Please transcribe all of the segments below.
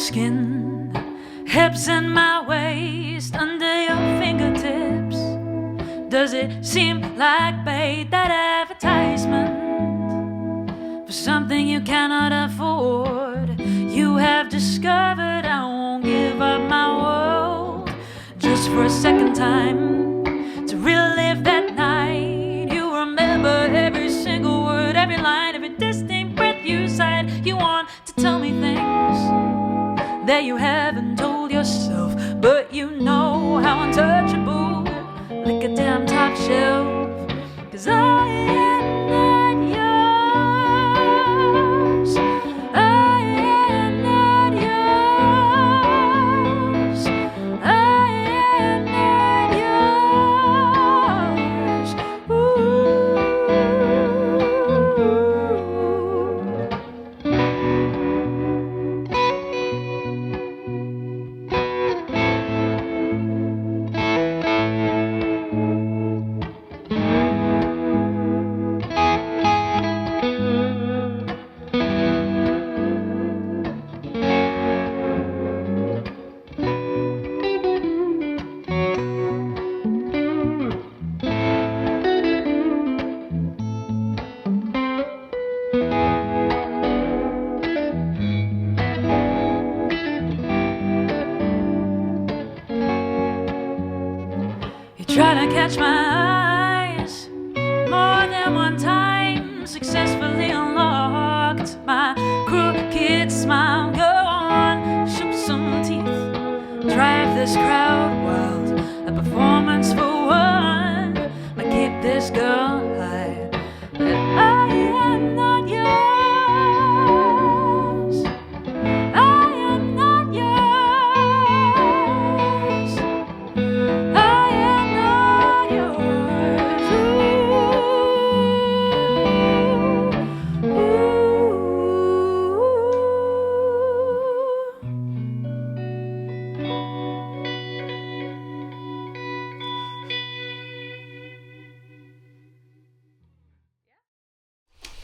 skin, hips and my waist, under your fingertips. Does it seem like bait, that advertisement for something you cannot afford? You have discovered I won't give up my world just for a second time to relive that night. You remember every single word, every line, every distinct breath you sighed. You want to tell me things that you haven't told yourself, but you know how untouchable, like a damn top shelf. 'Cause I am not yours, I am not yours, I am not yours. Ooh. Trying to catch my eyes more than one time, successfully unlocked my crooked smile. Go on, show some teeth, drive this crowd wild, a performance for one, might keep this girl high, but I am not yours, I am not yours, I am not yours. Ooh, ooh.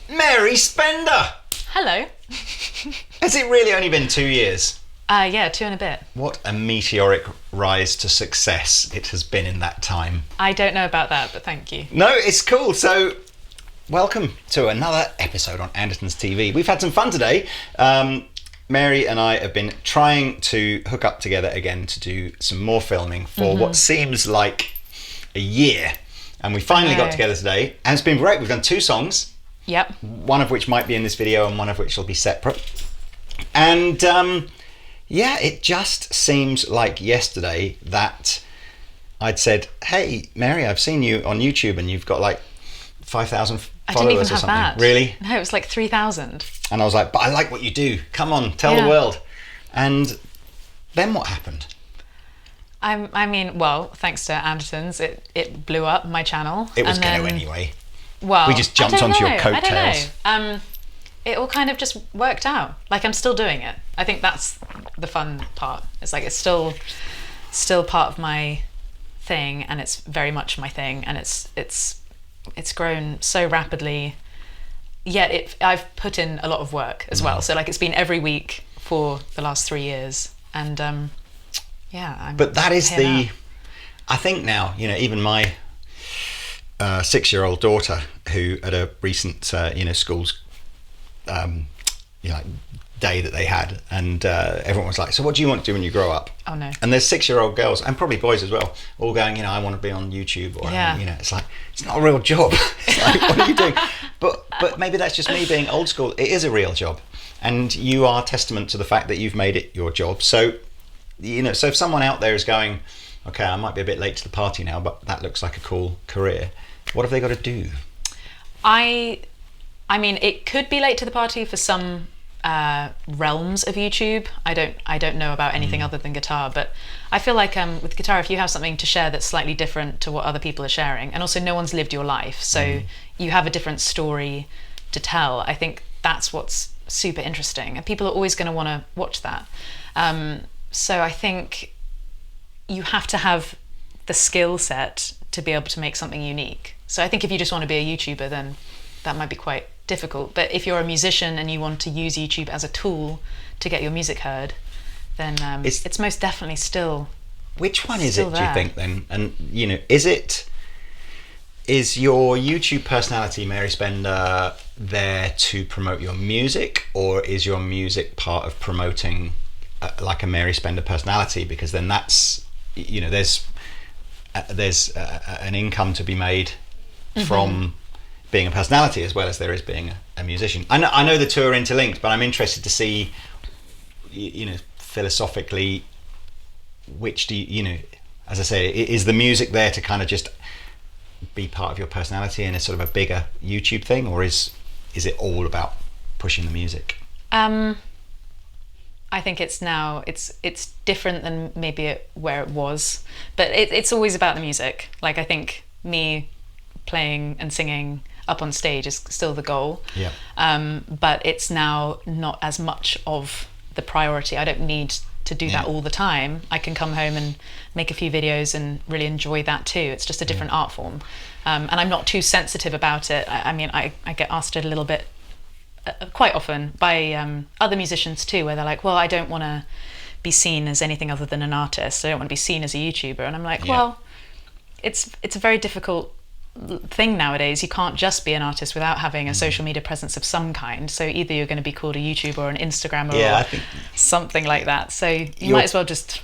Mary Spender! Hello. Has it really only been 2 years? Yeah, 2 and a bit. What a meteoric rise to success it has been in that time. I don't know about that, but thank you. No, it's cool. So, welcome to another episode on Andertons TV. We've had some fun today. Mary and I have been trying to hook up together again to do some more filming for what seems like a year. And we finally got together today, and it's been great. We've done 2 songs. Yep. One of which might be in this video and one of which will be separate. And yeah, it just seems like yesterday that I'd said, hey, Mary, I've seen you on YouTube and you've got like 5,000 I followers didn't even or have something. that. Really? No, it was like 3,000. And I was like, but I like what you do. Come on, tell the world. And then what happened? I mean, well, thanks to Andertons, it blew up my channel. It was going to anyway. Well, we just jumped onto your coattails. I don't know. It all kind of just worked out. Like, I'm still doing it. I think that's the fun part. It's like it's still part of my thing, and it's very much my thing, and it's grown so rapidly. Yet I've put in a lot of work as well. So like it's been every week for the last 3 years, and yeah. But that is now. I think now, you know, even my 6-year-old daughter, who at a recent school's day that they had, and everyone was like, so what do you want to do when you grow up? Oh no. And there's 6-year-old girls, and probably boys as well, all going, I want to be on YouTube, or it's like, it's not a real job. It's like, what are you doing? But maybe that's just me being old school. It is a real job, and you are testament to the fact that you've made it your job. So so if someone out there is going, okay, I might be a bit late to the party now, but that looks like a cool career, what have they got to do? I mean, it could be late to the party for some realms of YouTube. I don't know about anything other than guitar, but I feel like with guitar, if you have something to share that's slightly different to what other people are sharing, and also no one's lived your life, so you have a different story to tell, I think that's what's super interesting, and people are always going to want to watch that. So I think you have to have the skill set to be able to make something unique. So I think if you just want to be a YouTuber, then that might be quite difficult. But if you're a musician and you want to use YouTube as a tool to get your music heard, then it's most definitely still. Which one is still it, do you there. think, then? And, you know, is your YouTube personality, Mary Spender, there to promote your music, or is your music part of promoting like a Mary Spender personality? Because then that's, you know, there's an income to be made from being a personality as well as there is being a musician. I know the two are interlinked, but I'm interested to see, you know, philosophically, which do you know, as I say, is the music there to kind of just be part of your personality in a sort of a bigger YouTube thing, or is it all about pushing the music? I think it's now it's different than maybe where it was, but it's always about the music. Like, I think me playing and singing up on stage is still the goal. Yeah. But it's now not as much of the priority. I don't need to do that all the time. I can come home and make a few videos and really enjoy that too. It's just a different art form, and I'm not too sensitive about it. I mean, I get asked it a little bit quite often by other musicians too, where they're like, well, I don't want to be seen as anything other than an artist. I don't want to be seen as a YouTuber. And I'm like, well, it's a very difficult thing nowadays. You can't just be an artist without having a social media presence of some kind. So either you're going to be called a YouTuber or an Instagrammer I or think something like that. So you might as well just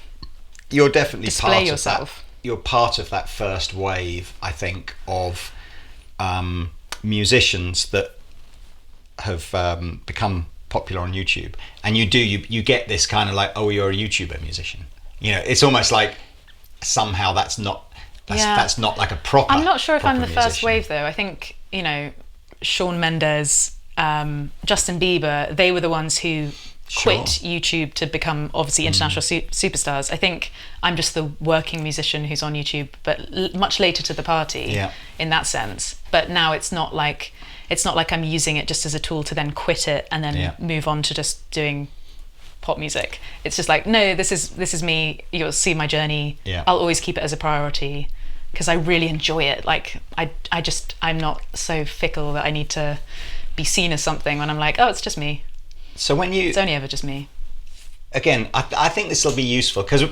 you're definitely display part yourself. of that. You're part of that first wave, I think, of musicians that have become popular on YouTube, and you get this kind of like, oh, you're a YouTuber musician. You know, it's almost like somehow that's not like a proper. I'm not sure if I'm the musician. first wave though. I think, you know, Shawn Mendes, Justin Bieber, they were the ones who quit YouTube to become obviously international superstars. I think I'm just the working musician who's on YouTube, but much later to the party in that sense. But now it's not like I'm using it just as a tool to then quit it and then move on to just doing pop music. It's just like, no, this is me. You'll see my journey. I'll always keep it as a priority because I really enjoy it. Like I'm not so fickle that I need to be seen as something when I'm like, oh, it's just me. So it's only ever just me. Again, I think this will be useful because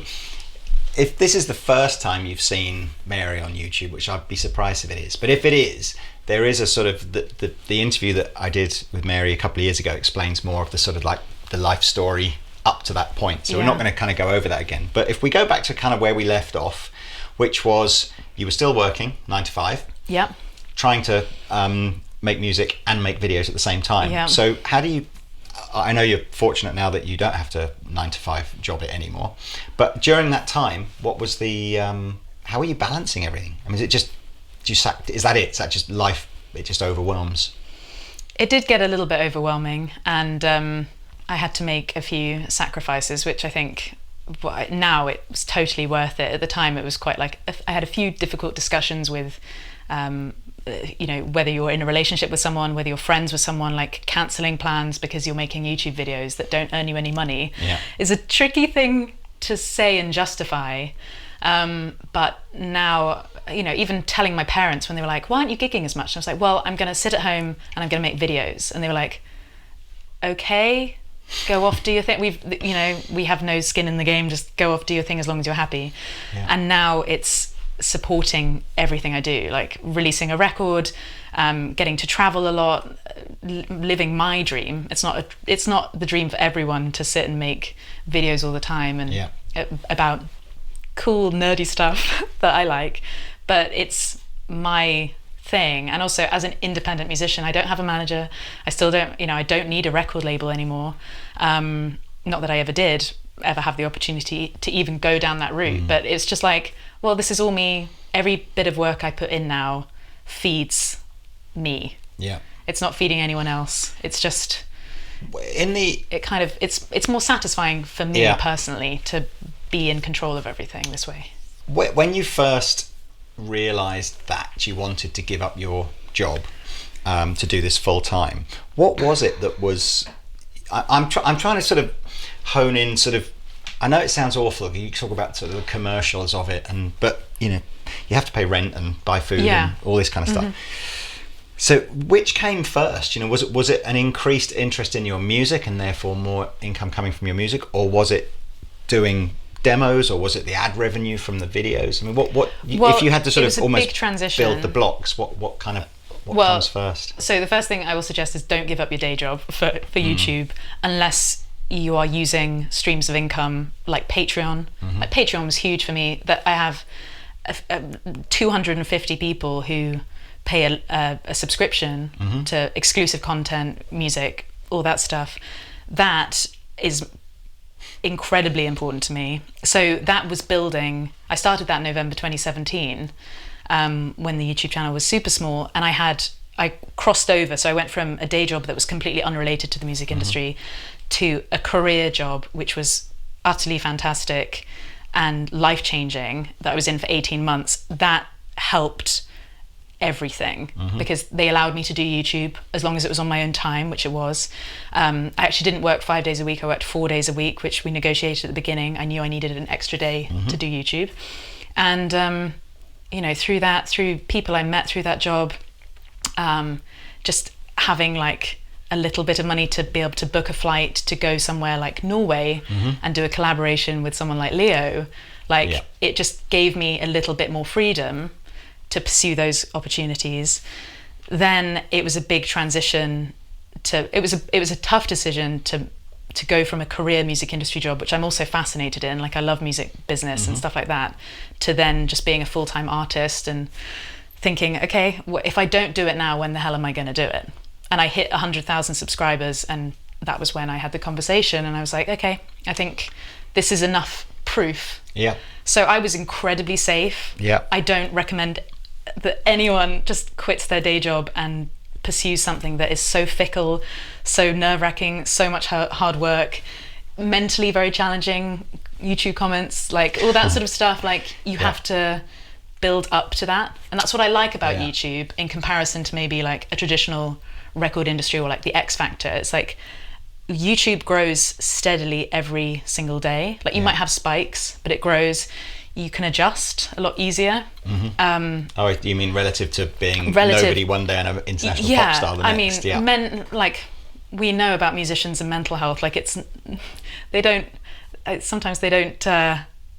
if this is the first time you've seen Mary on YouTube, which I'd be surprised if it is, but if it is, there is a sort of the interview that I did with Mary a couple of years ago explains more of the sort of like the life story up to that point. So we're not going to kind of go over that again. But if we go back to kind of where we left off, which was you were still working 9 to 5, trying to make music and make videos at the same time. So how do you? I know you're fortunate now that you don't have to 9 to 5 job it anymore. But during that time, what was the? How were you balancing everything? I mean, is it just? Is that it? Is that just life? It just overwhelms. It did get a little bit overwhelming, and I had to make a few sacrifices, which I think now it was totally worth it. At the time, it was quite like I had a few difficult discussions with, you know, whether you're in a relationship with someone, whether you're friends with someone, like cancelling plans because you're making YouTube videos that don't earn you any money is a tricky thing to say and justify. But now, you know, even telling my parents when they were like, why aren't you gigging as much? And I was like, well, I'm going to sit at home and I'm going to make videos. And they were like, okay, go off, do your thing. We have no skin in the game. Just go off, do your thing as long as you're happy. And now it's supporting everything I do, like releasing a record, getting to travel a lot, living my dream. It's not the dream for everyone to sit and make videos all the time and about cool nerdy stuff that I like, but it's my thing. And also, as an independent musician, I don't have a manager. I still don't, you know, I don't need a record label anymore. Not that I ever have the opportunity to even go down that route, but it's just like, well, this is all me. Every bit of work I put in now feeds me. It's not feeding anyone else. It's just it's more satisfying for me personally to be in control of everything this way. When you first realised that you wanted to give up your job to do this full time, what was it that was? I'm trying to sort of hone in. Sort of, I know it sounds awful. You talk about sort of the commercials of it, but you know, you have to pay rent and buy food and all this kind of stuff. So, which came first? You know, was it an increased interest in your music and therefore more income coming from your music, or was it doing demos, or was it the ad revenue from the videos? I mean, what if you had to sort of almost build the blocks, what comes first? So the first thing I will suggest is don't give up your day job for YouTube unless you are using streams of income like Patreon. Like Patreon was huge for me. That I have 250 people who pay a subscription to exclusive content, music, all that stuff. That is incredibly important to me. So that was building. I started that in November 2017 when the YouTube channel was super small, and I crossed over. So I went from a day job that was completely unrelated to the music industry to a career job which was utterly fantastic and life-changing, that I was in for 18 months. That helped everything because they allowed me to do YouTube as long as it was on my own time, which it was. I actually didn't work 5 days a week. I worked 4 days a week, which we negotiated at the beginning. I knew I needed an extra day to do YouTube. And through people I met through that job, just having like a little bit of money to be able to book a flight to go somewhere like Norway and do a collaboration with someone like Leo, it just gave me a little bit more freedom to pursue those opportunities. Then it was a big transition it was a tough decision to go from a career music industry job, which I'm also fascinated in, like I love music business and stuff like that, to then just being a full-time artist and thinking, okay, if I don't do it now, when the hell am I going to do it? And I hit 100,000 subscribers, and that was when I had the conversation, and I was like, okay, I think this is enough proof. Yeah. So I was incredibly safe. Yeah. I don't recommend that anyone just quits their day job and pursues something that is so fickle, so nerve-wracking, so much hard work, mentally very challenging, YouTube comments, like all that sort of stuff. Like you have to build up to that. And that's what I like about YouTube in comparison to maybe like a traditional record industry or like the X Factor. It's like YouTube grows steadily every single day. Like you might have spikes, but it grows. You can adjust a lot easier. Oh, you mean relative to being nobody one day and an international pop star the next? I mean, like we know about musicians and mental health. Like sometimes they don't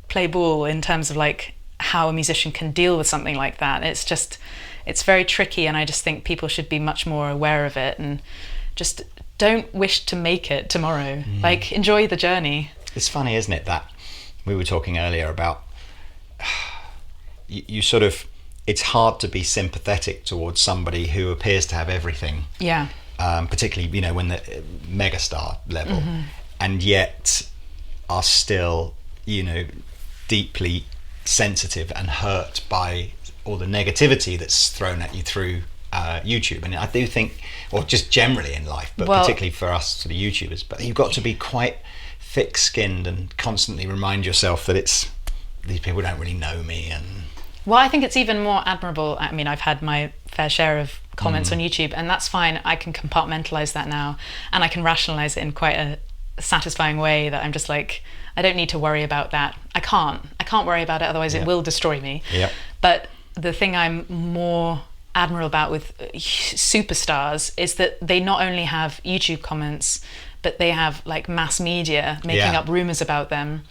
play ball in terms of like how a musician can deal with something like that. It's very tricky, and I just think people should be much more aware of it and just don't wish to make it tomorrow. Like enjoy the journey. It's funny, isn't it, that we were talking earlier about you sort of, it's hard to be sympathetic towards somebody who appears to have everything. Yeah. Particularly, when the megastar level, and yet are still, deeply sensitive and hurt by all the negativity that's thrown at you through YouTube. And I do think, or just generally in life, but particularly for us sort of YouTubers, but you've got to be quite thick-skinned and constantly remind yourself that these people don't really know me. And well, I think it's even more admirable. I mean, I've had my fair share of comments on YouTube, and that's fine. I can compartmentalize that now, and I can rationalize it in quite a satisfying way that I'm just like, I don't need to worry about that. I can't worry about it, otherwise it will destroy me. Yeah. But the thing I'm more admirable about with superstars is that they not only have YouTube comments, but they have like mass media making up rumors about them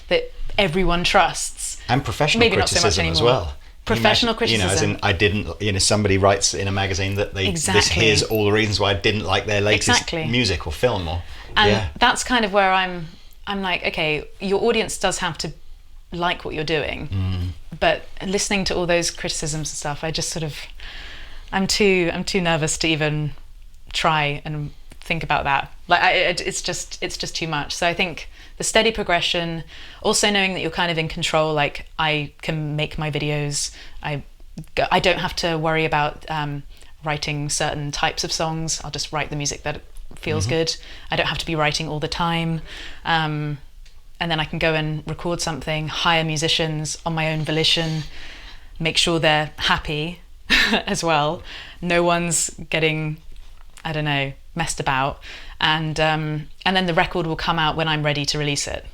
that everyone trusts. And professional maybe criticism not so much as anymore. well. Professional criticism. As in, I didn't, somebody writes in a magazine that here's all the reasons why I didn't like their latest music or film and that's kind of where I'm like, okay, your audience does have to like what you're doing, but listening to all those criticisms and stuff, I just sort of, I'm too nervous to even try and think about that. Like it's just too much. So I think the steady progression, also knowing that you're kind of in control, like I can make my videos, I don't have to worry about writing certain types of songs. I'll just write the music that feels good. I don't have to be writing all the time. And then I can go and record something, hire musicians on my own volition, make sure they're happy as well. No one's getting, I don't know, messed about. And then the record will come out when I'm ready to release it,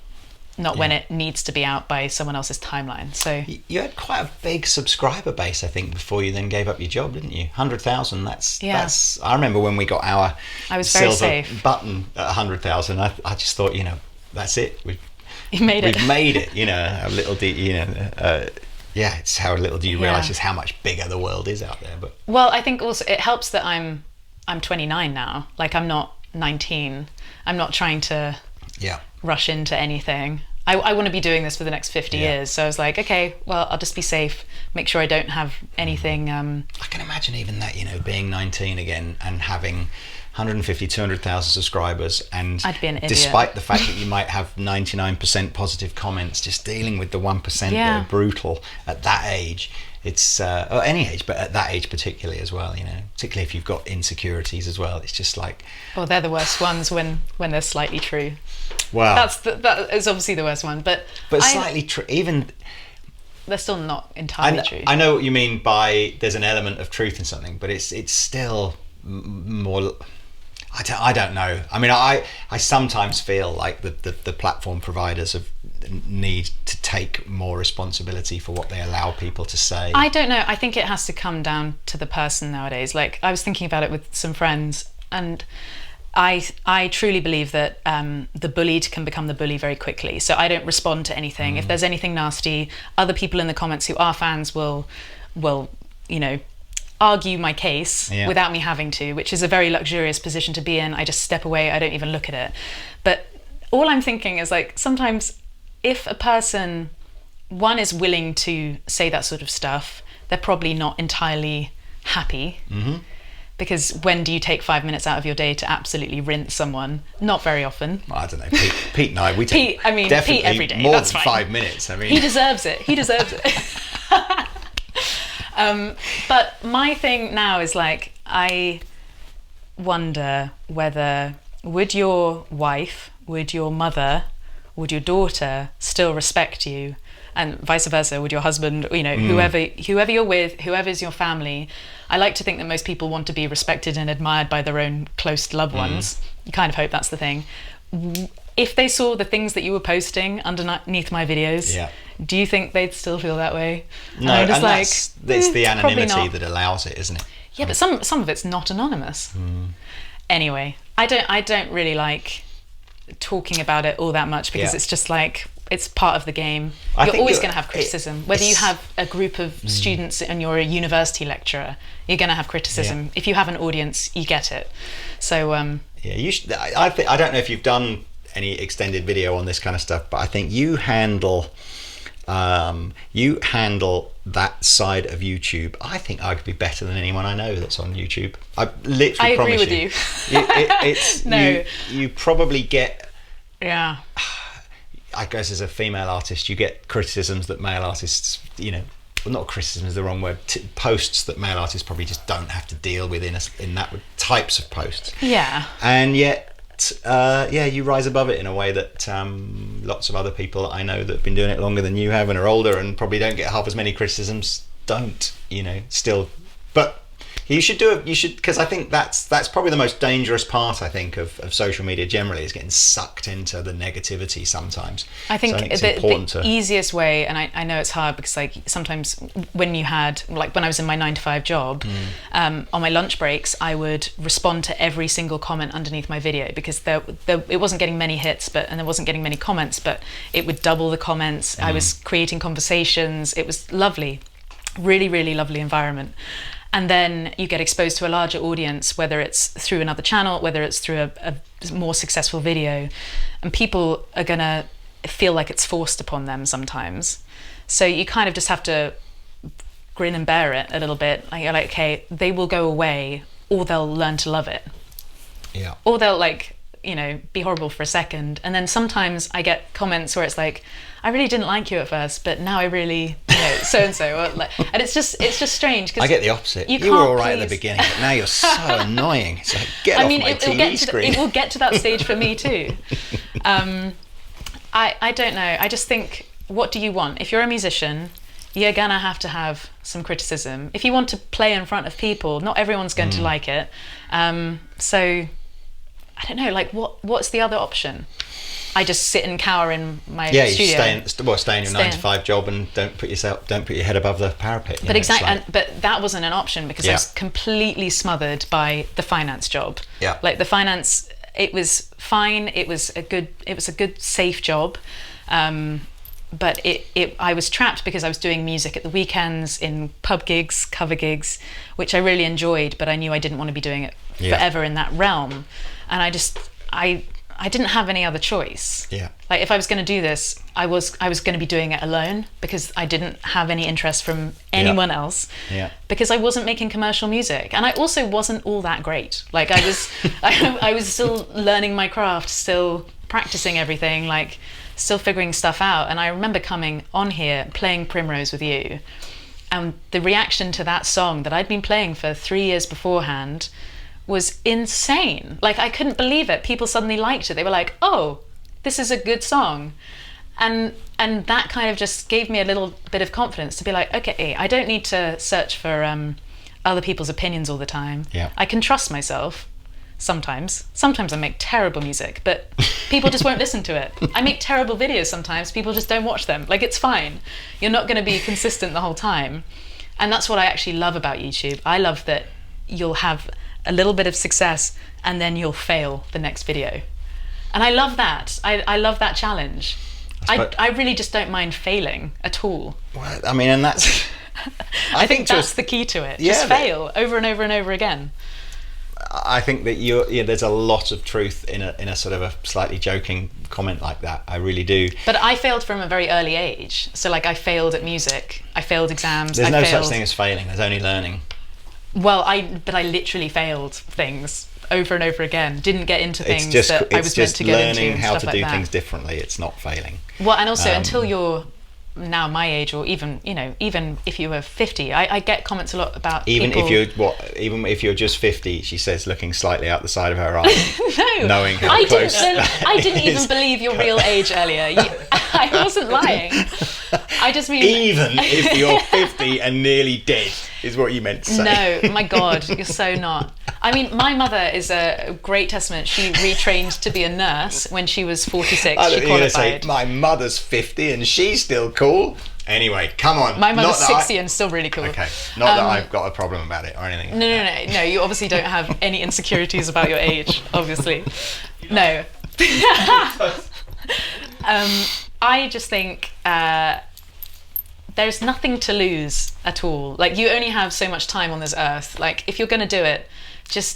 not when it needs to be out by someone else's timeline. So you had quite a big subscriber base, I think, before you then gave up your job, didn't you? 100,000. That's. I remember when we got our I was very silver safe. button at 100,000. I just thought, that's it. You made it. We've made it. You know, how little do you know? Yeah, it's how little do you realise just how much bigger the world is out there. But well, I think also it helps that I'm 29 now. Like I'm not 19. I'm not trying to rush into anything. I want to be doing this for the next 50 years. So I was like, okay, well, I'll just be safe, make sure I don't have anything. I can imagine even that, you know, being 19 again and having 150, 200,000 subscribers, and I'd be an idiot. Despite the fact that you might have 99% positive comments, just dealing with the 1% that are brutal at that age. It's or any age, but at that age particularly as well, you know, particularly if you've got insecurities as well. It's just like, well, they're the worst ones when they're slightly true. Well, that is obviously the worst one, but slightly true. Even they're still not entirely true. I know what you mean by there's an element of truth in something, but it's still more. I don't know. I mean, I sometimes feel like the platform providers need to take more responsibility for what they allow people to say. I don't know. I think it has to come down to the person nowadays. Like I was thinking about it with some friends, and I truly believe that the bullied can become the bully very quickly. So I don't respond to anything. If there's anything nasty, other people in the comments who are fans will you know, argue my case without me having to, which is a very luxurious position to be in. I just step away. I don't even look at it. But all I'm thinking is like sometimes if a person, one, is willing to say that sort of stuff, they're probably not entirely happy. Because when do you take 5 minutes out of your day to absolutely rinse someone? Not very often. Well, I don't know. Pete and I, we take Pete every day. More That's than fine. 5 minutes. I mean, he deserves it. He deserves it. But my thing now is like, I wonder whether would your wife, would your mother, would your daughter still respect you, and vice versa, would your husband, you know, whoever you're with, whoever's your family. I like to think that most people want to be respected and admired by their own close loved ones. You kind of hope that's the thing. If they saw the things that you were posting underneath my videos, do you think they'd still feel that way? No, and just like, it's the anonymity that allows it, isn't it? Yeah, but some of it's not anonymous. Anyway, I don't really like talking about it all that much because it's just like, it's part of the game. You're always going to have criticism. Whether you have a group of students and you're a university lecturer, you're going to have criticism. If you have an audience, you get it. So you should. I don't know if you've done any extended video on this kind of stuff, but I think you handle that side of YouTube. I think arguably better than anyone I know that's on YouTube. I literally agree promise with you. It's No. you probably get. Yeah. I guess as a female artist, you get criticisms that male artists, you know, well, not criticism is the wrong word, posts that male artists probably just don't have to deal with in that types of posts. Yeah. And yet, you rise above it in a way that lots of other people I know that have been doing it longer than you have and are older and probably don't get half as many criticisms don't, you know, still. But you should do it. You should, because I think that's probably the most dangerous part. I think of social media generally is getting sucked into the negativity sometimes. I think, it's the easiest way, and I know it's hard because like sometimes when you had, like when I was in my 9-to-5 job, on my lunch breaks, I would respond to every single comment underneath my video because it wasn't getting many hits, and there wasn't getting many comments, but it would double the comments. I was creating conversations. It was lovely, really, really lovely environment. And then you get exposed to a larger audience, whether it's through another channel, whether it's through a more successful video, and people are gonna feel like it's forced upon them sometimes. So you kind of just have to grin and bear it a little bit. Like you're like, okay, they will go away, or they'll learn to love it. Yeah. Or they'll like, you know, be horrible for a second. And then sometimes I get comments where it's like, I really didn't like you at first, but now I really, you know, so and so. And it's just strange. Cause I get the opposite. You were all right at the beginning, but now you're so annoying. It's like, get off my TV screen. It will get to that stage for me too. I don't know. I just think, what do you want? If you're a musician, you're gonna have to have some criticism. If you want to play in front of people, not everyone's going to like it. So I don't know. Like, what's the other option? I just sit and cower in my studio. Yeah, you stay in your 9-to-5 job and don't put your head above the parapet. But exactly, but that wasn't an option because I was completely smothered by the finance job. Yeah, like the finance, it was fine. It was a good, safe job. But I was trapped because I was doing music at the weekends, in pub gigs, cover gigs, which I really enjoyed, but I knew I didn't want to be doing it forever in that realm. And I didn't have any other choice. Yeah. Like, if I was going to do this, I was going to be doing it alone, because I didn't have any interest from anyone else. Yeah. Because I wasn't making commercial music, and I also wasn't all that great. Like, I was, I was still learning my craft, still practicing everything, like still figuring stuff out. And I remember coming on here, playing Primrose with you, and the reaction to that song that I'd been playing for 3 years beforehand was insane. Like, I couldn't believe it. People suddenly liked it. They were like, oh, this is a good song. And that kind of just gave me a little bit of confidence to be like, okay, I don't need to search for other people's opinions all the time. Yeah. I can trust myself sometimes. Sometimes I make terrible music, but people just won't listen to it. I make terrible videos sometimes. People just don't watch them. Like, it's fine. You're not going to be consistent the whole time. And that's what I actually love about YouTube. I love that you'll have a little bit of success and then you'll fail the next video. And I love that. I love that challenge. I really just don't mind failing at all. Well, I mean, and that's... I think that's the key to it. Just fail over and over and over again. I think that there's a lot of truth in a sort of a slightly joking comment like that. I really do. But I failed from a very early age. So, like, I failed at music. I failed exams. There's no such thing as failing. There's only learning. Well, I literally failed things over and over again. Didn't get into things that I was meant to get into. It's just learning how to do like things differently. It's not failing. Well, and also until you're now my age, or even if you were 50, I get comments a lot about even people... even if you're just 50, she says, looking slightly out the side of her eye. No, knowing how close I didn't even believe your real age earlier. I wasn't lying. I just mean, even if you're 50 and nearly dead is what you meant to say. No, my God, you're so not. I mean, my mother is a great testament. She retrained to be a nurse when she was 46. She qualified. Say, my mother's 50 and she's still cool. Anyway, come on. My mother's 60 and still really cool. Okay, not that I've got a problem about it or anything. No. You obviously don't have any insecurities about your age, obviously. No. I just think there's nothing to lose at all. Like, you only have so much time on this earth. Like, if you're going to do it,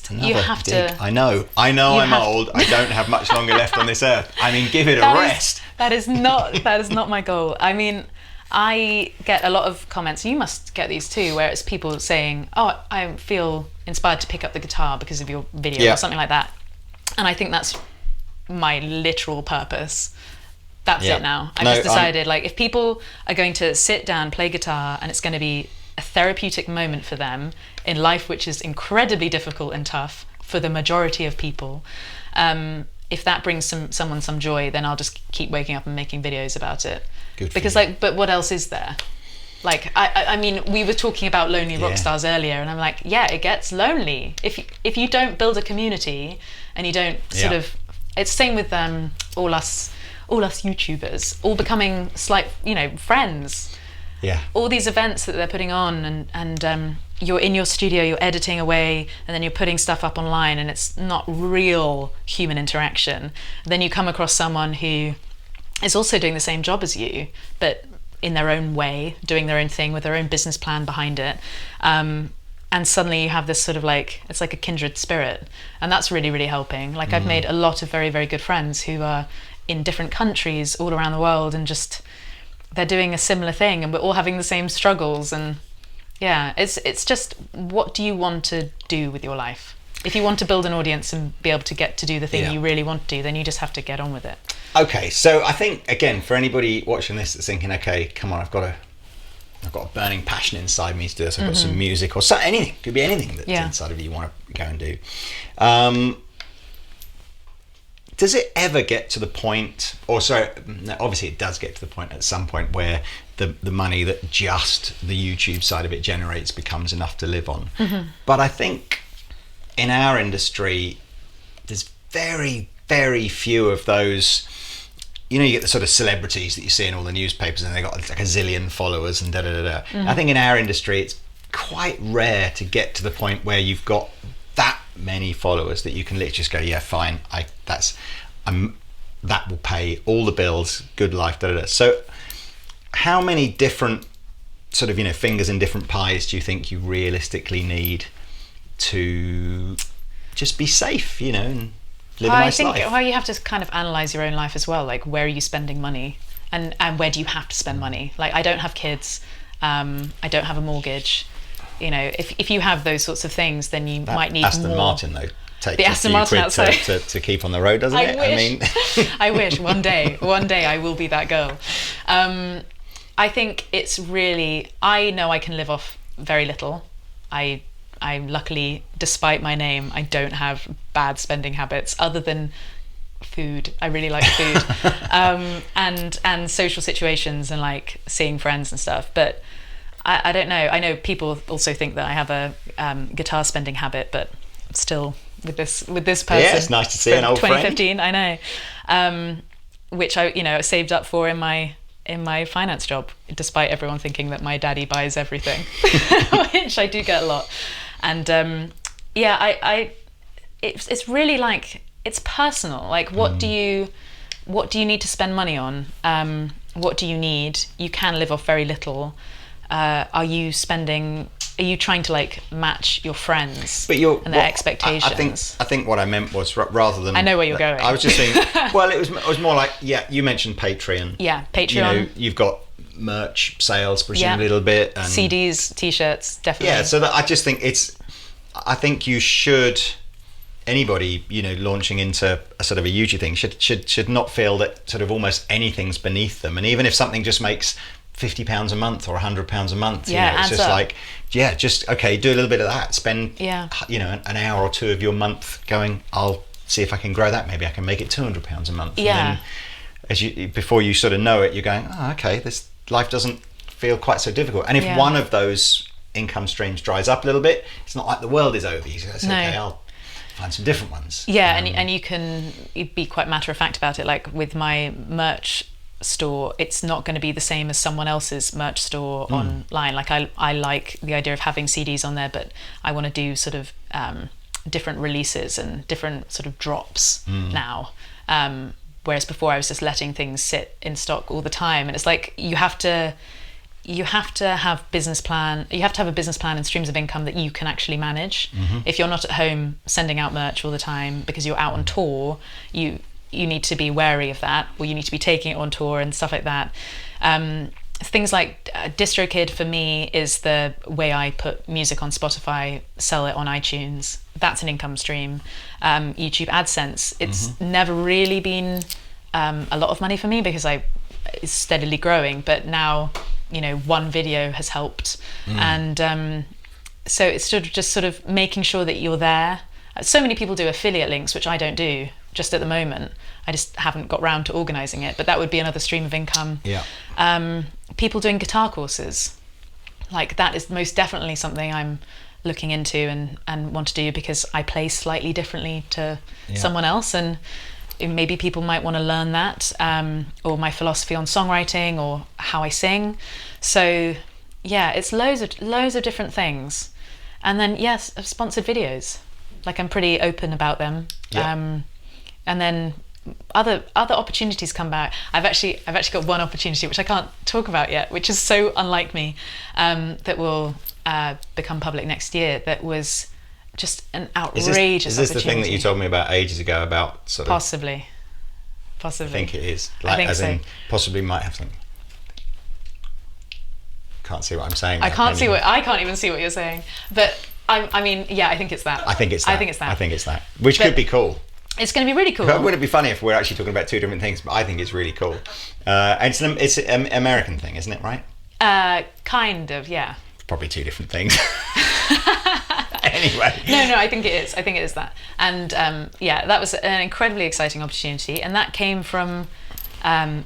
you have to. I know I'm old. I don't have much longer left on this earth. I mean, give it a rest. That is not my goal. I mean, I get a lot of comments, you must get these too, where it's people saying, oh, I feel inspired to pick up the guitar because of your video or something like that. And I think that's my literal purpose. That's it now. I've just decided, like, if people are going to sit down, play guitar, and it's going to be a therapeutic moment for them in life, which is incredibly difficult and tough for the majority of people, if that brings someone some joy, then I'll just keep waking up and making videos about it. Good for because you. Like, but what else is there? Like, I mean, we were talking about lonely rock stars earlier, and I'm like, yeah, it gets lonely if you don't build a community and you don't sort of. It's the same with all us YouTubers, all becoming friends. Yeah. All these events that they're putting on, and you're in your studio, you're editing away, and then you're putting stuff up online, and it's not real human interaction. Then you come across someone who is also doing the same job as you, but in their own way, doing their own thing with their own business plan behind it. And suddenly you have this sort of like, it's like a kindred spirit. And that's really, really helping. Like, I've made a lot of very, very good friends who are in different countries all around the world, and just they're doing a similar thing, and we're all having the same struggles. And yeah, it's just, what do you want to do with your life? If you want to build an audience and be able to get to do the thing you really want to do, then you just have to get on with it. Okay, so I think, again, for anybody watching this that's thinking, okay, come on, I've got a burning passion inside me to do this, I've got some music or anything, could be anything that's inside of you want to go and do. Does it ever get to the point, obviously it does get to the point at some point where the money that just the YouTube side of it generates becomes enough to live on. But I think in our industry, there's very, very few of those. You know, you get the sort of celebrities that you see in all the newspapers, and they got like a zillion followers and da-da-da-da. I think in our industry, it's quite rare to get to the point where you've got that many followers that you can literally just go, yeah, fine, that will pay all the bills, good life, da da da. So how many different sort of, fingers in different pies do you think you realistically need to just be safe, and live a nice life? Well, you have to kind of analyze your own life as well. Like, where are you spending money, and where do you have to spend money? Like, I don't have kids, I don't have a mortgage. If you have those sorts of things, then you might need Aston more. Martin, though, takes the a Aston few Martin quid outside to keep on the road, doesn't it? Wish. I wish one day I will be that girl. I think it's really, I know I can live off very little. I luckily, despite my name, I don't have bad spending habits other than food. I really like food, and social situations and like seeing friends and stuff. But I don't know. I know people also think that I have a guitar spending habit, but still with this person. Yeah, it's nice to see an old 2015, friend. I know, which I saved up for in my finance job, despite everyone thinking that my daddy buys everything, which I do get a lot. And it's really like, it's personal. Like, what do you need to spend money on? What do you need? You can live off very little. Are you trying to like match your friends and their expectations? I think what I meant was, rather than, I know where you're going. I was just saying, well, it was more like, you mentioned Patreon. Yeah, Patreon. You've got merch sales, presumably a little bit, and CDs, t-shirts, definitely. Yeah, so that, I just think I think you should, anybody launching into a sort of a YouTube thing should not feel that sort of almost anything's beneath them, and even if something just makes £50 a month or £100 a month, it's just like, okay, do a little bit of that, spend an hour or two of your month going, I'll see if I can grow that, maybe I can make it £200 a month. And then before you sort of know it, you're going, oh, okay, this life doesn't feel quite so difficult. And if one of those income streams dries up a little bit, it's not like the world is over. You say, okay, I'll find some different ones. And you can be quite matter of fact about it. Like with my merch store, it's not going to be the same as someone else's merch store online. Like I like the idea of having CDs on there, but I want to do sort of different releases and different sort of drops now. Whereas before I was just letting things sit in stock all the time, and it's like you have to have business plan. You have to have a business plan and streams of income that you can actually manage. If you're not at home sending out merch all the time because you're out on tour, you need to be wary of that, or you need to be taking it on tour and stuff like that. Things like DistroKid for me is the way I put music on Spotify, sell it on iTunes. That's an income stream. YouTube AdSense, it's never really been a lot of money for me because it's steadily growing, but now one video has helped. And so it's sort of making sure that you're there. So many people do affiliate links, which I don't do just at the moment. I just haven't got round to organising it, but that would be another stream of income. People doing guitar courses, like that is most definitely something I'm looking into and want to do, because I play slightly differently to someone else, and maybe people might want to learn that, or my philosophy on songwriting, or how I sing. So it's loads of different things. And then sponsored videos, like I'm pretty open about them. And then other opportunities come back. I've actually got one opportunity which I can't talk about yet, which is so unlike me, that will become public next year. That was just an outrageous opportunity. Is this the thing that you told me about ages ago about sort of? Possibly. I think it is. Like, I think as so. in, possibly might have something. Can't see what I'm saying. I can't even see what you're saying. But I mean, I think it's that. I think it's that. Which could be cool. It's going to be really cool. But wouldn't it be funny if we're actually talking about two different things? But I think it's really cool. And it's an American thing, isn't it? Right? Kind of, yeah. Probably two different things. Anyway. No, I think it is. I think it is that. And that was an incredibly exciting opportunity, and that came from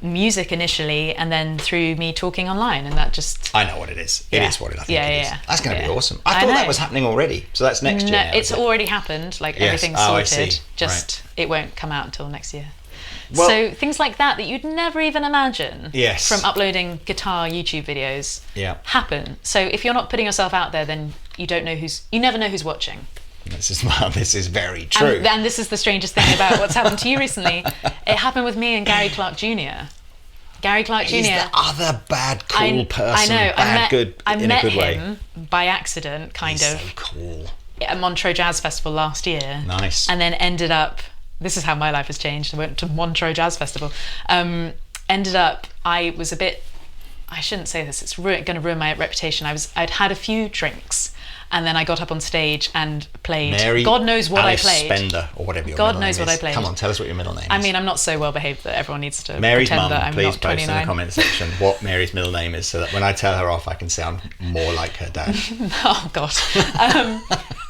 music initially, and then through me talking online, and that just... I know what it is. It is what it, I think it is. Yeah. That's going to be awesome. I thought that was happening already, so that's next year now, it's already happened, like everything's sorted, just it won't come out until next year. Well, so things like that you'd never even imagine from uploading guitar YouTube videos happen. So if you're not putting yourself out there, then you never know who's watching. This is very true. And this is the strangest thing about what's happened to you recently. It happened with me and Gary Clark Jr. Gary Clark Jr. He's the other bad cool person. I know. I met him by accident, kind of. So cool. At Montreux Jazz Festival last year. Nice. And then ended up. This is how my life has changed. I went to Montreux Jazz Festival. Ended up. I was a bit. I shouldn't say this. It's going to ruin my reputation. I'd had a few drinks. And then I got up on stage and played. Mary God knows what Alice I played. Spender, or whatever your God middle knows name what is. I played. Come on, tell us what your middle name is. I mean, I'm not so well behaved that everyone needs to Mary's pretend mum, that I'm please not post 29. in the comment section what Mary's middle name is, so that when I tell her off, I can sound more like her dad. Oh God.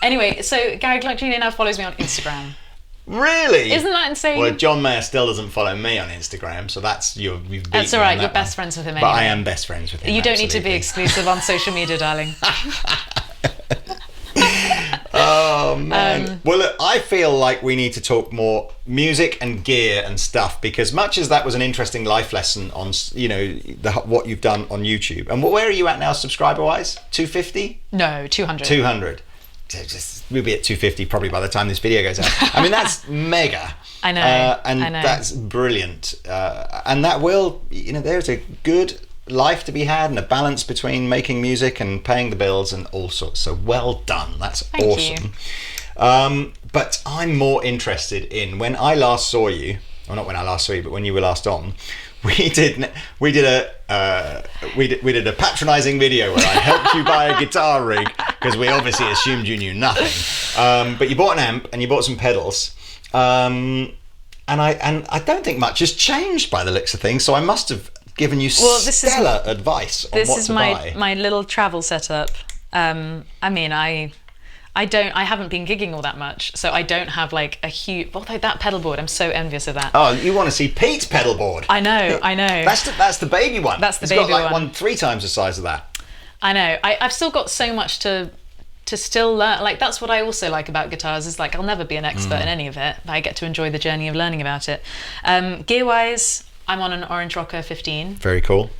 Anyway, so Gary Clark Jr. now follows me on Instagram. Really? Isn't that insane? Well, John Mayer still doesn't follow me on Instagram, so you've beaten That's all right. me on You're that best one. friends with him But anyway. I am best friends with him. You don't need to be absolutely. exclusive on social media, darling. Oh man. Well, look, I feel like we need to talk more music and gear and stuff, because much as that was an interesting life lesson on, what you've done on YouTube. And where are you at now, subscriber-wise? 250? No, 200. 200. We'll be at 250 probably by the time this video goes out. I mean, that's mega. I know. And I know. that's brilliant. And that will, there's a good life to be had and a balance between making music and paying the bills and all sorts. So well done. That's awesome. But I'm more interested in when I last saw you, or not when I last saw you, but when you were last on. We did a patronising video where I helped you buy a guitar rig because we obviously assumed you knew nothing. But you bought an amp and you bought some pedals, and I don't think much has changed by the looks of things. So I must have given you stellar advice on what to buy. This is my little travel setup. I mean, I haven't been gigging all that much, so I don't have like a huge. Although that pedal board, I'm so envious of that. Oh, you want to see Pete's pedal board? I know. That's the baby one. That's the it's baby got like one. one 3 times the size of that. I know. I've still got so much to still learn. Like, that's what I also like about guitars, is like I'll never be an expert in any of it, but I get to enjoy the journey of learning about it. Gear wise, I'm on an Orange Rocker 15. Very cool.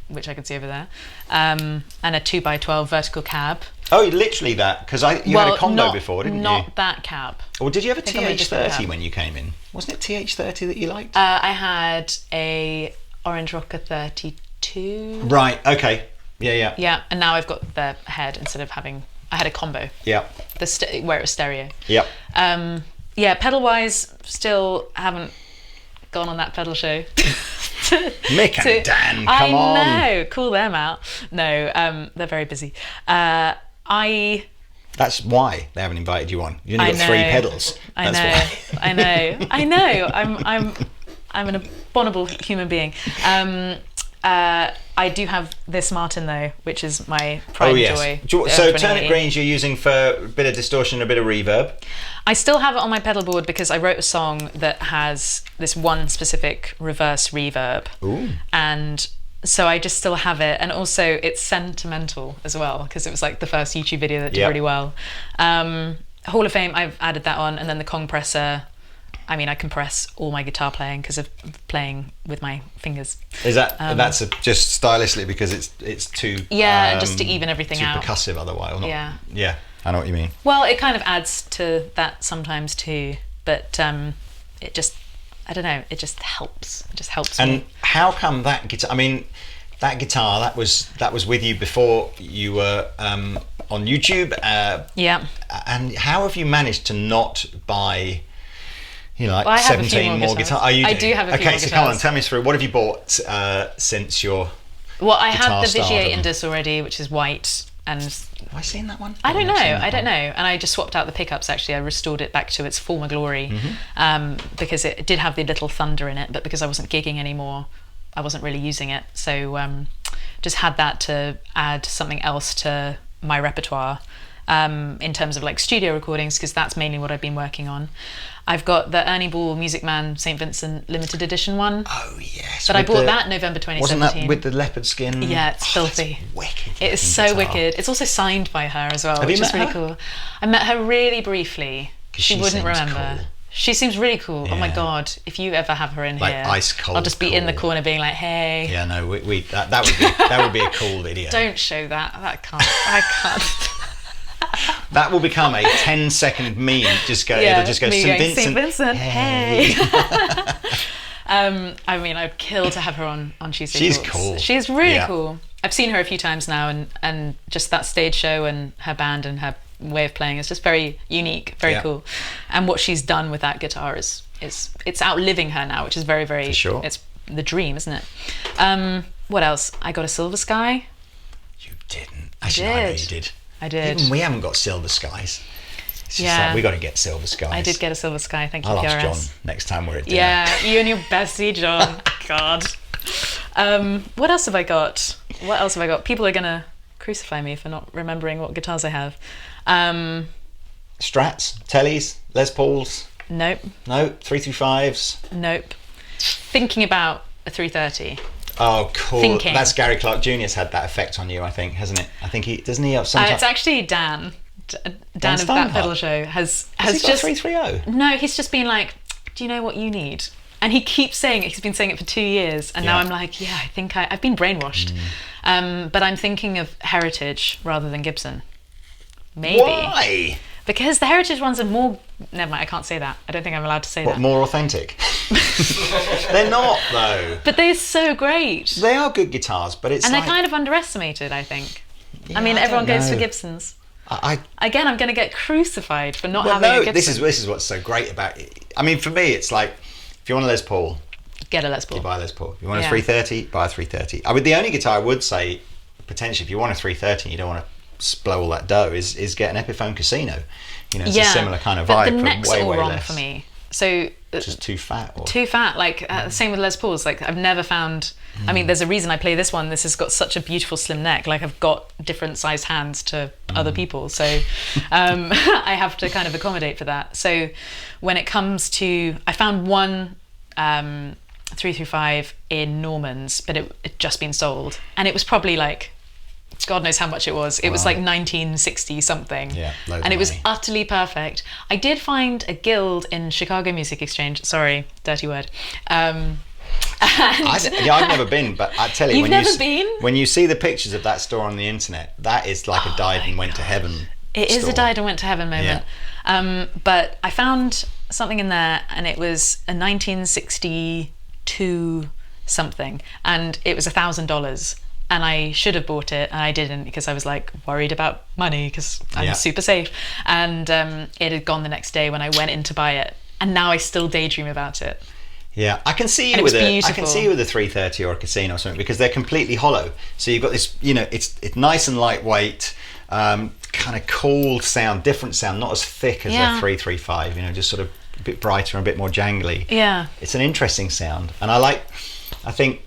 Which I can see over there, and a 2x12 vertical cab. Oh, literally that, because you had a combo before, didn't you? Not that cab. Or did you have a I'm a different TH30 cab. when you came in? Wasn't it TH30 that you liked? I had a Orange Rocker 32. Right. Okay. Yeah. Yeah, and now I've got the head instead of having. I had a combo. Yeah. Where it was stereo. Yep. Yeah, pedal wise, still haven't gone on that pedal show. Mick and Dan, come on. I know, call them out. No, they're very busy. That's why they haven't invited you on. You only got 3 pedals. That's why. I know. I'm an abominable human being. I do have this Martin though, which is my pride and joy. So Turnip Greens you're using for a bit of distortion, a bit of reverb. I still have it on my pedal board because I wrote a song that has this one specific reverse reverb. Ooh. And so I just still have it, and also it's sentimental as well because it was like the first YouTube video that did really well. Hall of Fame, I've added that on, and then the compressor. I mean, I compress all my guitar playing because of playing with my fingers. Is that that's just stylistically because it's too just to even everything out. Too percussive otherwise, or not? Yeah, I know what you mean. Well, it kind of adds to that sometimes too, but it just, I don't know, it just helps. It just helps. And me. how come that guitar? I mean, that guitar that was with you before you were on YouTube. Yeah. And how have you managed to not buy? Like well, 17 more guitars. Oh, I do have a few more guitars. guitars. Come on, tell me through. What have you bought since your Well, I have the stardom? Vigier Indus already, which is white. And have I seen that one? I don't know. And I just swapped out the pickups, actually. I restored it back to its former glory because it did have the little Thunder in it, but because I wasn't gigging anymore, I wasn't really using it. So just had that to add something else to my repertoire in terms of like studio recordings, because that's mainly what I've been working on. I've got the Ernie Ball Music Man St. Vincent limited edition one. Oh yes. But I bought that November 2017. Wasn't that with the leopard skin? Yeah, it's filthy. It's wicked. It is so wicked. It's also signed by her as well, which is really cool. I met her really briefly. She wouldn't remember. Cool. She seems really cool. Yeah. Oh my god! If you ever have her in like here, ice cold. I'll just be in the corner being like, "Hey." Yeah, no, that would be a cool video. Don't show that. I can't. That will become a 10-second meme. It'll just go, me St. going, Vincent. St. Vincent, hey. I mean, I'd kill to have her on Tuesday She's Talks. cool. She's really cool. I've seen her a few times now, and just that stage show and her band and her way of playing is just very unique, very cool. And what she's done with that guitar is it's outliving her now, which is very, very. For sure. It's the dream, isn't it? What else? I got a Silver Sky. You didn't. Actually, I know you did. I did. Even we haven't got Silver Skies. It's just like, we got to get Silver Skies. I did get a Silver Sky. Thank you, I'll PRS. ask John next time we're at dinner. Yeah, you and your bestie, John. God. What else have I got? People are gonna crucify me for not remembering what guitars I have. Strats, Tellys, Les Pauls. Nope. No, 335s. Nope. Thinking about a 330. Oh, cool. Thinking. That's Gary Clark Jr.'s had that effect on you, I think, hasn't it? I think doesn't he have sometimes. It's actually Dan. Dan of Steinhardt. That Pedal Show has he got just 330. No, he's just been like, do you know what you need? And he keeps saying it. He's been saying it for 2 years, and now I'm like, yeah, I think I've been brainwashed. But I'm thinking of Heritage rather than Gibson. Maybe. Why? Because the Heritage ones are more. Never mind, I can't say that. I don't think I'm allowed to say What, that. more authentic? They're not, though. But they're so great. They are good guitars, but it's And like, they're kind of underestimated, I think. Yeah, I mean, I everyone don't goes for know. Gibsons. I Again, I'm going to get crucified for not well, having no, a Gibson. this is what's so great about it. I mean, for me, it's like, if you want a Les Paul, Get a Les Paul. you buy a Les Paul. If you want a Yeah. 330, buy a 330. I mean, the only guitar I would say, potentially, if you want a 330 and you don't want to blow all that dough, is get an Epiphone Casino. You know, it's a similar kind of vibe, but the neck's way, all way wrong less. for me. So Just too fat. Or... too fat. Like same with Les Pauls. Like I've never found. I mean, there's a reason I play this one. This has got such a beautiful slim neck. Like I've got different sized hands to other people, so I have to kind of accommodate for that. So when it comes to, I found one 335 in Norman's, but it just been sold, and it was probably like, God knows how much it was. It was like 1960 something. Yeah, loads and of it was money. utterly perfect. I did find a guild in Chicago Music Exchange. Sorry, dirty word. I've never been, but I tell you, You've never been? when you see the pictures of that store on the internet, that is like a died and went to heaven. It is store. a died and went to heaven moment. But I found something in there, and it was a 1962 something, and it was $1,000. And I should have bought it, and I didn't because I was like worried about money because I'm super safe. And it had gone the next day when I went in to buy it, and now I still daydream about it. Yeah, I can see And you it was with I beautiful. can see you with a 330 or a Casino or something, because they're completely hollow. So you've got this, you know, it's nice and lightweight, kind of cool sound, different sound, not as thick as a 335. You know, just sort of a bit brighter and a bit more jangly. Yeah. It's an interesting sound, and I think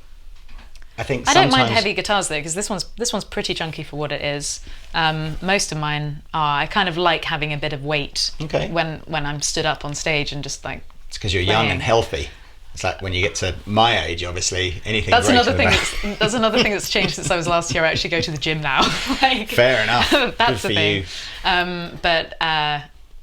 I sometimes, don't mind heavy guitars though, because this one's pretty chunky for what it is. Most of mine are. I kind of like having a bit of weight when I'm stood up on stage and just like. It's because you're young and healthy. It's like when you get to my age, obviously, anything. That's another greater thing. than That's another thing that's changed since I was last year. I actually go to the gym now. Like, Fair enough. That's Good the for thing. you.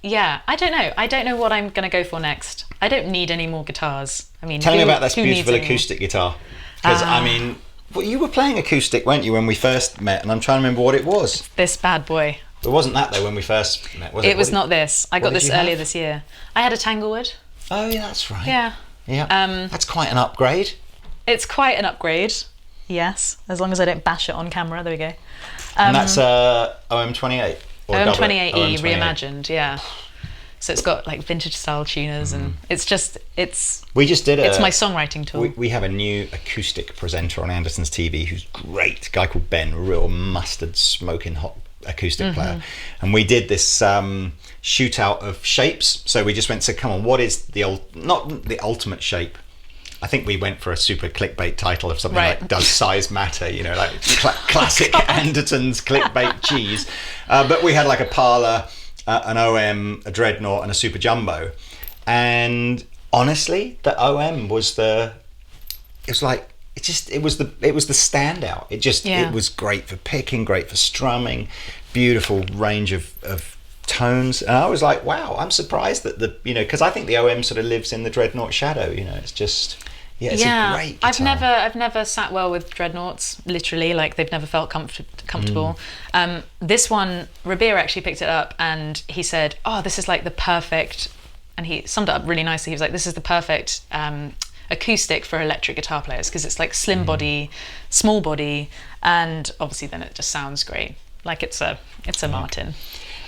Yeah, I don't know. I don't know what I'm going to go for next. I don't need any more guitars. I mean, Tell me about this who needs beautiful any more? acoustic guitar. Because I mean, well, you were playing acoustic, weren't you, when we first met? And I'm trying to remember what it was. This bad boy. It wasn't that though when we first met, was it? It was not this. I got did this you earlier have? this year. I had a Tanglewood. Oh yeah, that's right. Yeah. Yeah. That's quite an upgrade. It's quite an upgrade. Yes, as long as I don't bash it on camera. There we go. And that's OM28. Or OM28E OM28. reimagined. Yeah. So it's got like vintage style tuners, and it's We just did it's my songwriting tool. We have a new acoustic presenter on Andertons TV who's great. A guy called Ben, a real mustard smoking hot acoustic player. And we did this shootout of shapes. So we just went to, come on, what is not the ultimate shape? I think we went for a super clickbait title of something like "Does Size Matter?" You know, like classic Andertons clickbait cheese. But we had like a Parlor, an OM, a Dreadnought, and a Super Jumbo. And honestly, the OM was the standout. It was great for picking, great for strumming, beautiful range of tones. And I was like, wow, I'm surprised that because I think the OM sort of lives in the Dreadnought shadow. You know, it's just. Yeah, it's a great guitar. I've never sat well with dreadnoughts. Literally, like they've never felt comfortable. This one, Rabir actually picked it up and he said, "Oh, this is like the perfect," and he summed it up really nicely. He was like, "This is the perfect acoustic for electric guitar players because it's like slim body, small body, and obviously then it just sounds great. Like it's a Martin."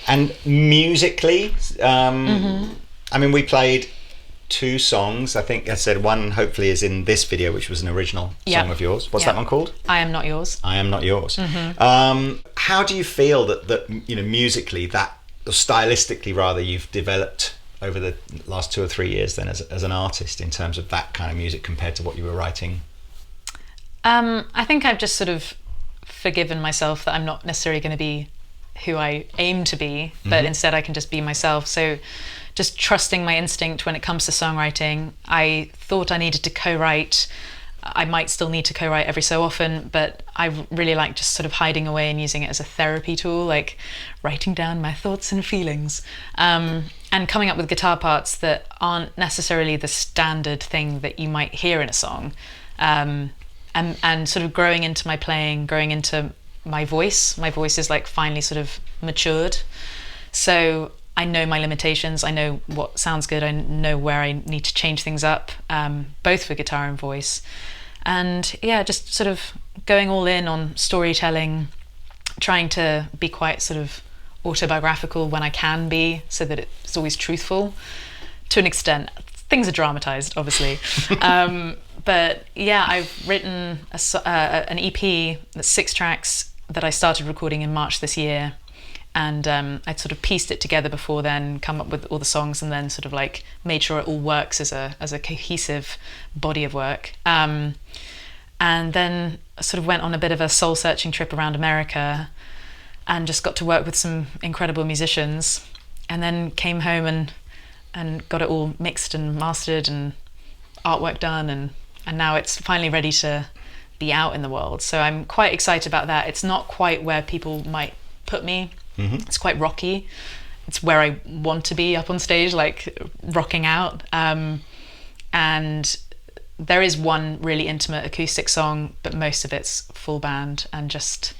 And musically, I mean, we played 2 songs. I think I said one hopefully is in this video, which was an original song of yours. What's that one called? I Am Not Yours. I Am Not Yours. How do you feel that musically, that, or stylistically rather, you've developed over the last 2 or 3 years then as an artist in terms of that kind of music compared to what you were writing? I think I've just sort of forgiven myself that I'm not necessarily going to be who I aim to be, but instead I can just be myself. So just trusting my instinct when it comes to songwriting. I thought I needed to co-write. I might still need to co-write every so often, but I really like just sort of hiding away and using it as a therapy tool, like writing down my thoughts and feelings, and coming up with guitar parts that aren't necessarily the standard thing that you might hear in a song, and sort of growing into my playing, growing into my voice. My voice is like finally sort of matured. So I know my limitations, I know what sounds good, I know where I need to change things up, both for guitar and voice. And yeah, just sort of going all in on storytelling, trying to be quite sort of autobiographical when I can be, so that it's always truthful to an extent. Things are dramatized, obviously. But yeah, I've written an EP that's 6 tracks that I started recording in March this year. And I'd sort of pieced it together before then, come up with all the songs, and then sort of like made sure it all works as a cohesive body of work. And then sort of went on a bit of a soul-searching trip around America and just got to work with some incredible musicians, and then came home and got it all mixed and mastered and artwork done, and now it's finally ready to be out in the world. So I'm quite excited about that. It's not quite where people might put me. It's quite rocky. It's where I want to be up on stage, like rocking out. And there is one really intimate acoustic song, but most of it's full band and just,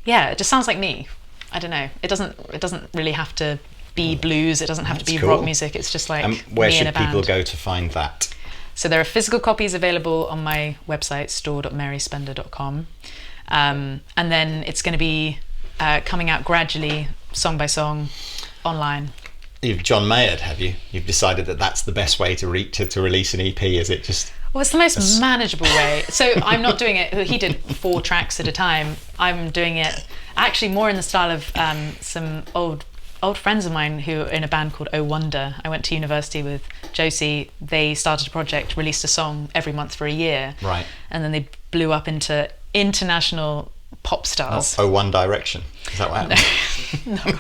yeah, it just sounds like me. I don't know. It doesn't really have to be blues. It doesn't have to be rock music. It's just like where me in a band. should people go to find that? So there are physical copies available on my website, store.maryspender.com. And then it's going to be coming out gradually, song by song, online. You've John Mayered, have you? You've decided that that's the best way to release an EP, is it? Just well, it's the most manageable way. So I'm not doing it. He did 4 tracks at a time. I'm doing it actually more in the style of some old friends of mine who are in a band called Oh Wonder. I went to university with Josie. They started a project, released a song every month for a year, right? And then they blew up into international pop stars. Oh, One Direction. Is that what happened? No.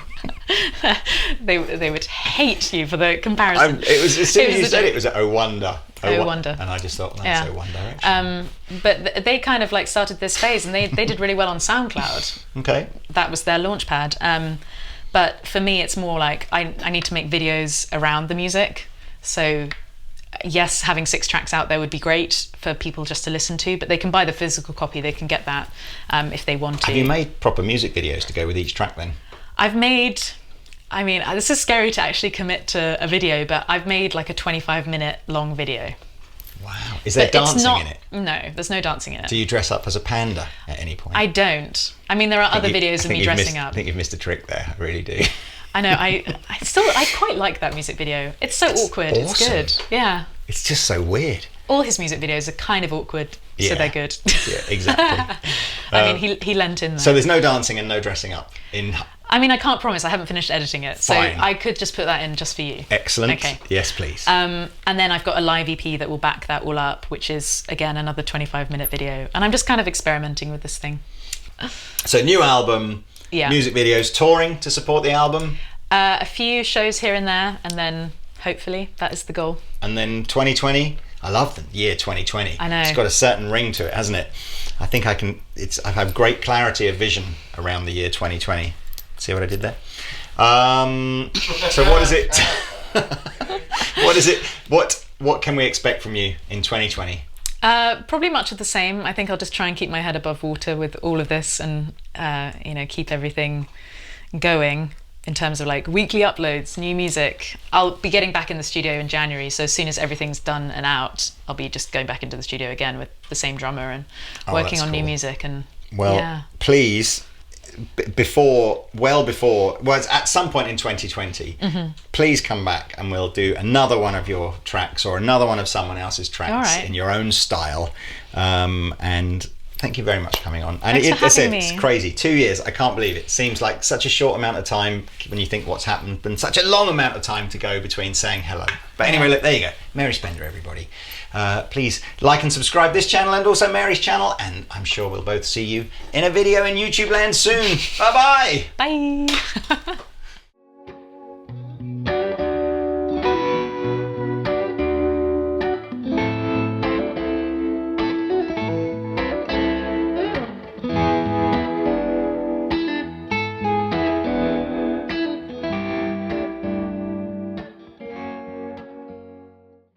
They would hate you for the comparison. It was as soon as you said it was Oh Wonder. Oh Wonder. And I just thought, that's Oh One Direction. But they kind of like started this phase, and they did really well on SoundCloud. Okay. That was their launch pad. But for me, it's more like I need to make videos around the music. So yes, having 6 tracks out there would be great for people just to listen to, but they can buy the physical copy. They can get that if they want to. Have you made proper music videos to go with each track then? I mean, this is scary to actually commit to a video, but I've made like a 25-minute long video. Wow. Is there dancing in it? No, there's no dancing in it. Do you dress up as a panda at any point? I don't. I mean, there are other videos of me dressing up. I think you've missed a trick there. I really do. I know. I quite like that music video. It's so awkward. Awesome. It's good. Yeah. It's just so weird. All his music videos are kind of awkward, so they're good. Yeah, exactly. I mean, he lent in there. So there's no dancing and no dressing up in. I mean, I can't promise. I haven't finished editing it, so Fine. I could just put that in just for you. Excellent. Okay. Yes, please. And then I've got a live EP that will back that all up, which is again another 25-minute video, and I'm just kind of experimenting with this thing. So new album, music videos, touring to support the album. A few shows here and there, and then hopefully that is the goal. And then 2020. I love the year 2020. I know. It's got a certain ring to it, hasn't it? I think I've had great clarity of vision around the year 2020. See what I did there? So what is it? What what can we expect from you in 2020? Probably much of the same. I think I'll just try and keep my head above water with all of this, and keep everything going in terms of like weekly uploads, new music. I'll be getting back in the studio in January, so as soon as everything's done and out, I'll be just going back into the studio again with the same drummer and working on new music. And please, at some point in 2020, please come back and we'll do another one of your tracks or another one of someone else's tracks in your own style. And thank you very much for coming on. And it's crazy. 2 years. I can't believe it. Seems like such a short amount of time when you think what's happened, and such a long amount of time to go between saying hello. But anyway, look, there you go. Mary Spender, everybody. Please like and subscribe this channel and also Mary's channel. And I'm sure we'll both see you in a video in YouTube land soon. Bye-bye. Bye.